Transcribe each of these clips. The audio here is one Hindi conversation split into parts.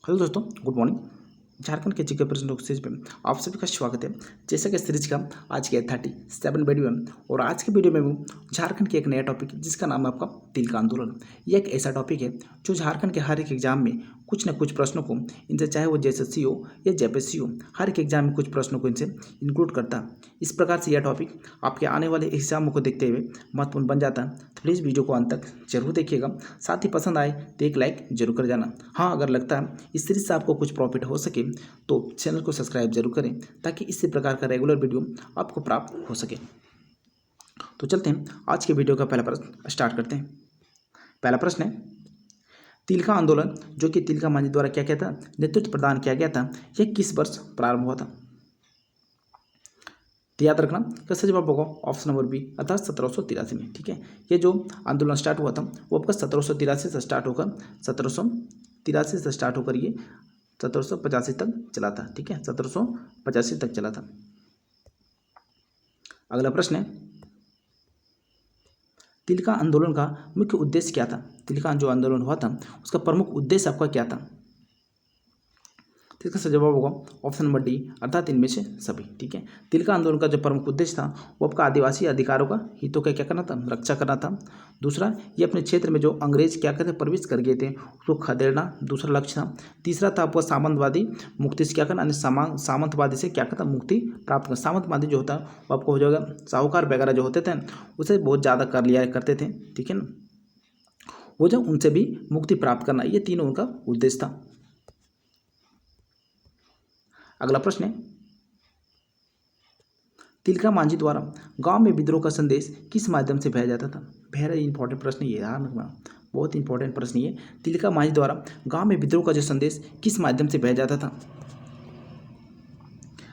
हेलो दोस्तों, गुड मॉर्निंग। झारखंड के जीके प्रश्न सीरीज में आप सभी का स्वागत है। जैसा कि सीरीज का आज के 37 वीडियो है और आज के वीडियो में वो झारखंड के एक नया टॉपिक जिसका नाम है आपका तिल का आंदोलन। यह एक ऐसा टॉपिक है जो झारखंड के हर एक एग्जाम में कुछ न कुछ प्रश्नों को इनसे, चाहे वो JSSC हो या JPSC हो, हर एक एग्जाम में कुछ प्रश्नों को इनसे इंक्लूड करता है। इस प्रकार से यह टॉपिक आपके आने वाले एग्जामों को देखते हुए महत्वपूर्ण बन जाता है। तो प्लीज़ वीडियो को अंत तक जरूर देखिएगा। साथ ही पसंद आए तो एक लाइक जरूर कर जाना। हाँ, अगर लगता है इस सीरीज से आपको कुछ प्रॉफिट हो सके तो चैनल को सब्सक्राइब जरूर करें ताकि इसी प्रकार का रेगुलर वीडियो आपको प्राप्त हो सके। तो चलते हैं आज के वीडियो का पहला प्रश्न स्टार्ट करते हैं। पहला प्रश्न है, तिल का आंदोलन जो कि तिलका मांझी द्वारा क्या क्या था नेतृत्व प्रदान किया गया था, यह किस वर्ष प्रारंभ हुआ था? तो याद रखना कैसे जवाब होगा ऑप्शन नंबर बी अर्थात 1783 में। ठीक है, ये जो आंदोलन स्टार्ट हुआ था वो आपका 1783 से स्टार्ट होकर 1783 से स्टार्ट होकर ये 1785 तक चला था। ठीक है, 1785 तक चला था। अगला प्रश्न है, तिल का आंदोलन का मुख्य उद्देश्य क्या था? तिल का जो आंदोलन हुआ था उसका प्रमुख उद्देश्य आपका क्या था? तो इसका सही जवाब होगा ऑप्शन नंबर डी अर्थात इनमें से सभी। ठीक है, तिल का आंदोलन का जो प्रमुख उद्देश्य था वो आपका आदिवासी अधिकारों का हितों का क्या करना था, रक्षा करना था। दूसरा, ये अपने क्षेत्र में जो अंग्रेज क्या कहते हैं प्रवेश कर गए थे उसको खदेड़ना, दूसरा लक्ष्य था। तीसरा था आपका सामंतवादी मुक्ति से क्या करना, यानी सामंतवादी से क्या करता मुक्ति प्राप्त करना। सामंतवादी जो होता है वो आपको हो जाएगा साहूकार वगैरह जो होते थे उसे बहुत ज़्यादा कर लिया करते थे। ठीक है ना, वो जो उनसे भी मुक्ति प्राप्त करना, ये तीनों उनका उद्देश्य था। अगला प्रश्न है, तिलका मांझी द्वारा गांव में विद्रोह का संदेश किस माध्यम से भेजा जाता था? वेरी इंपॉर्टेंट प्रश्न ये यार, बहुत इंपॉर्टेंट प्रश्न ये। तिलका मांझी द्वारा गांव में विद्रोह का जो संदेश किस माध्यम से भेजा जाता था?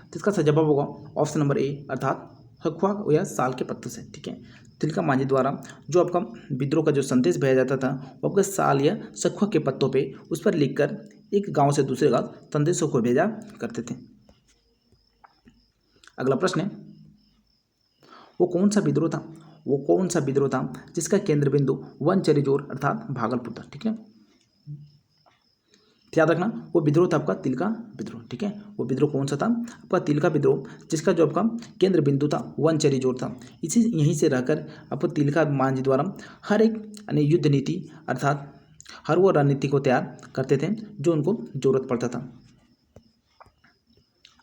तो इसका सही जवाब होगा ऑप्शन नंबर ए अर्थात हखुआ या साल के पत्तों से। ठीक है, तिलका मांझी द्वारा जो आपका विद्रोह का जो संदेश भेजा जाता था वो आपका साल या सखुआ के पत्तों पे उस पर लिखकर एक गांव से दूसरे गांव संदेशों को भेजा करते थे। अगला प्रश्न है, वो कौन सा विद्रोह था? वो कौन सा विद्रोह था जिसका केंद्र बिंदु वनचरीजोर अर्थात भागलपुर था? ठीक है, याद रखना वो विद्रोह था आपका तिलका विद्रोह। ठीक है, वो विद्रोह कौन सा था आपका तिलका विद्रोह, जिसका जो आपका केंद्र बिंदु था वनचरीजोर था। इसी यहीं से रहकर आपको तिलका मांझी द्वारा हर एक यानी युद्ध नीति अर्थात हर वो रणनीति को तैयार करते थे जो उनको जरूरत पड़ता था।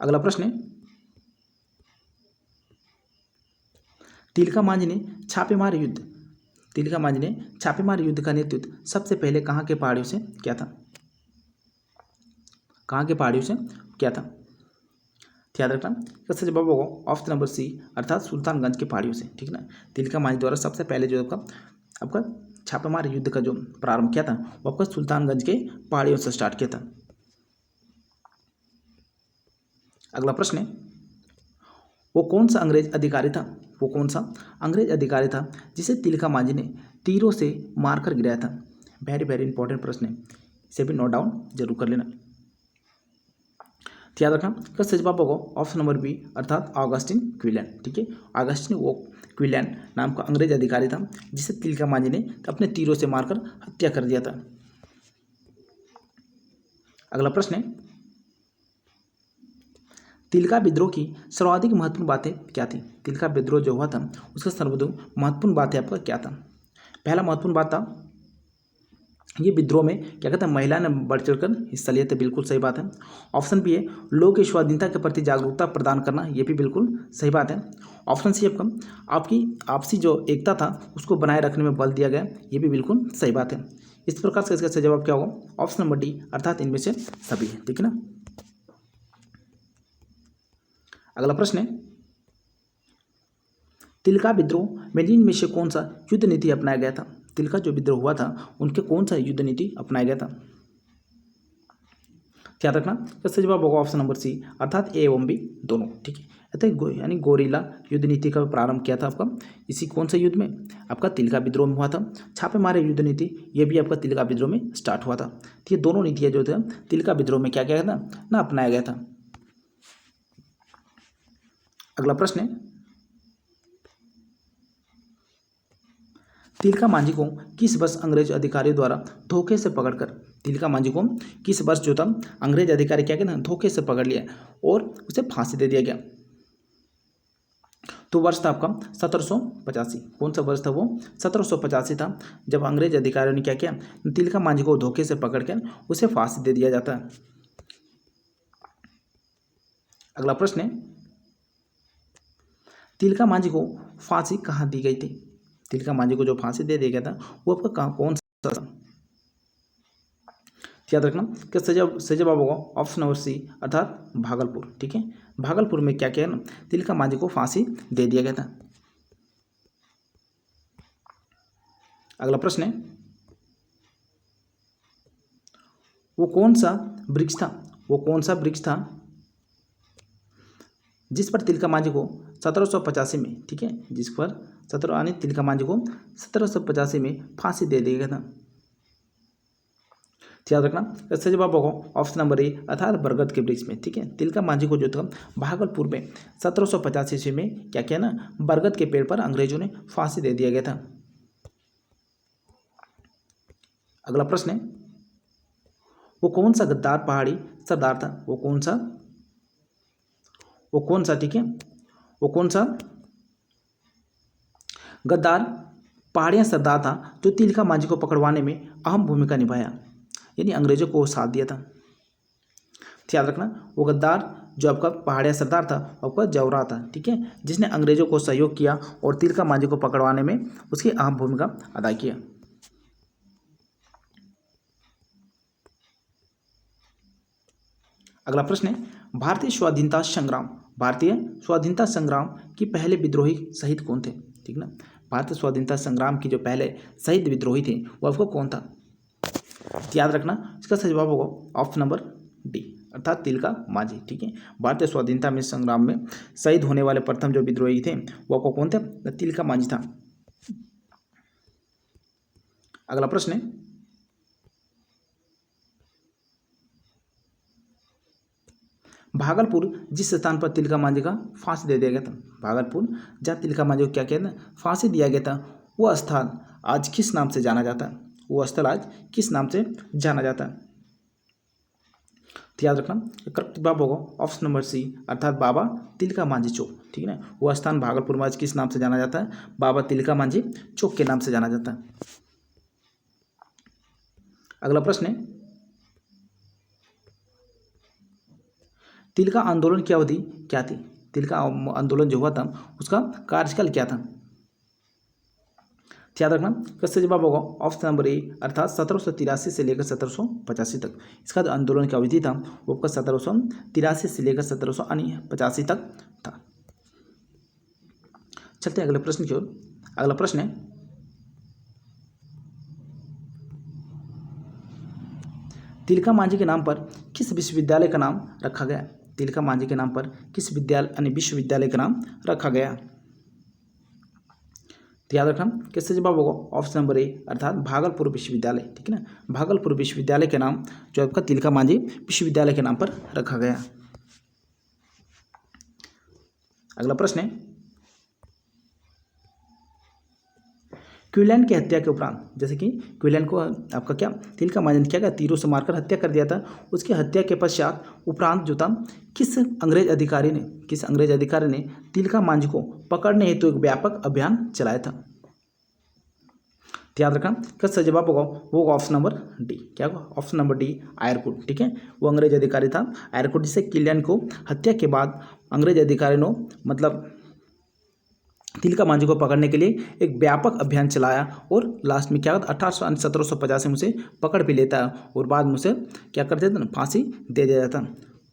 अगला प्रश्न है, तिलका मांझी ने छापेमार युद्ध तिलका मांझी ने छापेमार युद्ध का नेतृत्व सबसे पहले कहाँ के पहाड़ियों से किया था? कहाँ के पहाड़ियों से किया था? याद रखना इसका सही जवाब होगा ऑप्शन नंबर सी अर्थात सुल्तानगंज के पहाड़ियों से। ठीक है ना, तिलका मांझी द्वारा सबसे पहले जो आपका छापेमार युद्ध का जो प्रारंभ किया था वो आपका सुल्तानगंज के पहाड़ियों से स्टार्ट किया था। अगला प्रश्न है, वो कौन सा अंग्रेज अधिकारी था? वो कौन सा अंग्रेज अधिकारी था जिसे तिलका मांझी ने तीरों से मारकर गिराया था? वेरी वेरी इंपॉर्टेंट प्रश्न है, इसे भी नोट डाउन जरूर कर लेना। याद रखना इसका सही जवाब होगा ऑप्शन नंबर बी अर्थात ऑगस्टिन क्विलन। ठीक है, ऑगस्टिन वो क्विलन नाम का अंग्रेज अधिकारी था जिसे तिलका मांझी ने अपने तीरों से मारकर हत्या कर दिया था। अगला प्रश्न है, तिलका विद्रोह की सर्वाधिक महत्वपूर्ण बातें क्या थी? तिलका विद्रोह जो हुआ था उसका सर्वाधिक महत्वपूर्ण बातें आपका क्या था? पहला महत्वपूर्ण बात था ये विद्रोह में क्या कहते हैं महिला ने बढ़ चढ़कर हिस्सा लिया था। बिल्कुल सही बात है। ऑप्शन बी है लोगों की स्वाधीनता के प्रति जागरूकता प्रदान करना, ये भी बिल्कुल सही बात है। ऑप्शन सी आपकी आपसी जो एकता था उसको बनाए रखने में बल दिया गया, ये भी बिल्कुल सही बात है। इस प्रकार से इसका सही जवाब क्या होगा ऑप्शन नंबर डी अर्थात इनमें से सभी है। ठीक है ना, अगला प्रश्न है, तिलका विद्रोह में निम्न में से कौन सा युद्ध नीति अपनाया गया था? तिलका जो विद्रोह हुआ था उनके कौन सा युद्ध नीति अपनाया गया था? याद रखना इसका जवाब होगा ऑप्शन नंबर सी अर्थात ए एवं बी दोनों। ठीक है, यानी गोरिल्ला युद्ध नीति का प्रारंभ किया था आपका इसी कौन सा युद्ध में आपका तिलका विद्रोह में हुआ था। छापेमार युद्ध नीति ये भी आपका तिलका विद्रोह में स्टार्ट हुआ था। तो ये दोनों नीतियाँ जो थे तिलका विद्रोह में क्या किया गया था ना अपनाया गया था। अगला प्रश्न है, तिलका मांझी को किस वर्ष अंग्रेज अधिकारियों द्वारा धोखे से पकड़कर तिलका मांझी को किस वर्ष जो था अंग्रेज अधिकारी क्या किया, धोखे से पकड़ लिया और उसे फांसी दे दिया गया? तो वर्ष था आपका 1785। कौन सा वर्ष था वो? 1785 था, जब अंग्रेज अधिकारियों ने क्या किया, तिलका मांझी को धोखे से पकड़कर उसे फांसी दे दिया जाता है। अगला प्रश्न है, तिलका मांझी को फांसी कहाँ दी गई थी? तिलका मांझी को जो फांसी दे दिया गया था वो आपका कहाँ, कौन सा था? याद रखना कि सही जवाब होगा ऑप्शन नंबर सी, अर्थात भागलपुर। ठीक है, भागलपुर में क्या किया ना, तिलका मांझी को फांसी दे दिया गया था। अगला प्रश्न है, वो कौन सा वृक्ष था, वो कौन सा वृक्ष था जिस पर तिलका मांझी को 1785 में, ठीक है, जिस पर तिलका मांझी को 1785 में फांसी दे दिया गया था? याद रखना इसका जवाब होगा ऑप्शन नंबर ए, अर्थात बरगद के वृक्ष में। ठीक है, तिलका मांझी को जो था भागलपुर में 1785 ईस्वी में क्या किया ना, बरगद के पेड़ पर अंग्रेजों ने फांसी दे दिया गया था। अगला प्रश्न है, वो कौन सा गद्दार पहाड़ी सरदार था? वो कौन सा, ठीक है, वो कौन सा गद्दार पहाड़िया सरदार था जो तिलका मांझी को पकड़वाने में अहम भूमिका निभाया, यानी अंग्रेजों को साथ दिया था? याद रखना वो गद्दार जो आपका पहाड़िया सरदार था आपका जौहरा था। ठीक है, जिसने अंग्रेजों को सहयोग किया और तिलका मांझी को पकड़वाने में उसकी अहम भूमिका अदा किया। अगला प्रश्न है, भारतीय स्वाधीनता संग्राम की पहले विद्रोही शहीद कौन थे? ठीक ना, भारतीय स्वाधीनता संग्राम की जो पहले शहीद विद्रोही थे वो आपको कौन था? याद रखना इसका सही जवाब होगा ऑप्शन नंबर डी, अर्थात तिलका मांझी। ठीक है, भारतीय स्वाधीनता में संग्राम में शहीद होने वाले प्रथम जो विद्रोही थे वो आपको कौन थे? तिलका मांझी था। अगला प्रश्न है, भागलपुर जिस स्थान पर तिलका मांझी का फांसी दे दिया गया था, भागलपुर जहाँ तिलका मांझी को क्या किया था, फांसी दिया गया था, वो स्थान आज किस नाम से जाना जाता है? वो स्थल आज किस नाम से जाना जाता है? तो याद रखना करेक्ट जवाब होगा ऑप्शन नंबर सी, अर्थात बाबा तिलका मांझी चौक। ठीक है ना, वो स्थान भागलपुर में आज किस नाम से जाना जाता है? बाबा तिलका मांझी चौक के नाम से जाना जाता है। अगला प्रश्न है, तिलका आंदोलन की अवधि क्या थी? तिलका आंदोलन जो हुआ था उसका कार्यकाल क्या था? याद रखना इसका जवाब होगा ऑप्शन नंबर ए, अर्थात 1783 से लेकर 1785 तक। इसका जो आंदोलन की अवधि था वो आपका 1783 से लेकर 1785 तक था। चलते हैं अगले प्रश्न की ओर। अगला प्रश्न है, तिलका मांझी के नाम पर किस विश्वविद्यालय का नाम रखा गया? तिलका मांझी के नाम पर किस विश्वविद्यालय का नाम रखा गया? तो याद रखना किससे जवाब होगा ऑप्शन नंबर ए, अर्थात भागलपुर विश्वविद्यालय। ठीक है ना, भागलपुर विश्वविद्यालय के नाम जो आपका तिलका मांझी विश्वविद्यालय के नाम पर रखा गया। अगला प्रश्न है, क्विलन की हत्या के उपरांत, जैसे कि क्विलन को आपका क्या तिलका मांझी ने क्या किया, तीरों से मारकर हत्या कर दिया था, उसकी हत्या के पश्चात उपरांत जो था किस अंग्रेज अधिकारी ने तिलका मांझी को पकड़ने हेतु एक व्यापक अभियान चलाया था? याद रखना क्या सही जवाब होगा वो ऑप्शन नंबर डी, क्या होगा ऑप्शन नंबर डी, आयरकुट। ठीक है, वो अंग्रेज अधिकारी था आयरकुट, जिससे क्विलन को हत्या के बाद अंग्रेज अधिकारी ने मतलब तिलका मांझी को पकड़ने के लिए एक व्यापक अभियान चलाया और लास्ट में क्या होता 1750 में उसे पकड़ भी लेता है और बाद में उसे क्या करते थे ना, फांसी दे दिया जाता।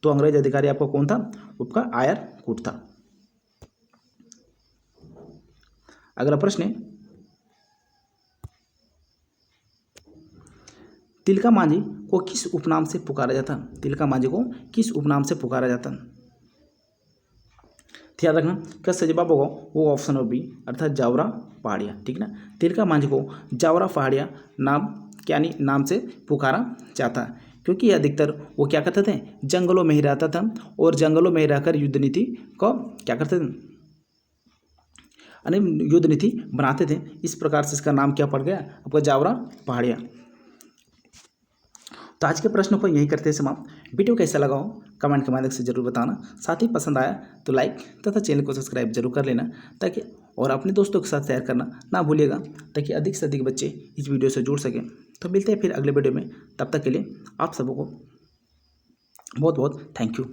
तो अंग्रेज अधिकारी आपको कौन था? उसका आयरकुट था। अगला प्रश्न है, तिलका मांझी को किस उपनाम से पुकारा जाता? तिलका मांझी को किस उपनाम से पुकारा जाता? याद रखना क्या सही जवाब होगा वो ऑप्शन नंबर बी, अर्थात जावरा पहाड़िया। ठीक ना, तिलका मांझी को जावरा पहाड़िया नाम से पुकारा जाता है क्योंकि ये अधिकतर वो क्या करते थे, जंगलों में ही रहता था और जंगलों में ही रहकर युद्ध नीति को क्या करते थे, युद्ध नीति बनाते थे। इस प्रकार से इसका नाम क्या पड़ गया आपका, जावरा पहाड़िया। तो आज के प्रश्नों को यही करते हैं समाप्त। वीडियो कैसा लगा हो कमेंट के माध्यम से जरूर बताना। साथ ही पसंद आया तो लाइक तथा चैनल को सब्सक्राइब जरूर कर लेना, ताकि और अपने दोस्तों के साथ शेयर करना ना भूलिएगा, ताकि अधिक से अधिक बच्चे इस वीडियो से जुड़ सकें। तो मिलते हैं फिर अगले वीडियो में, तब तक के लिए आप सबको बहुत बहुत थैंक यू।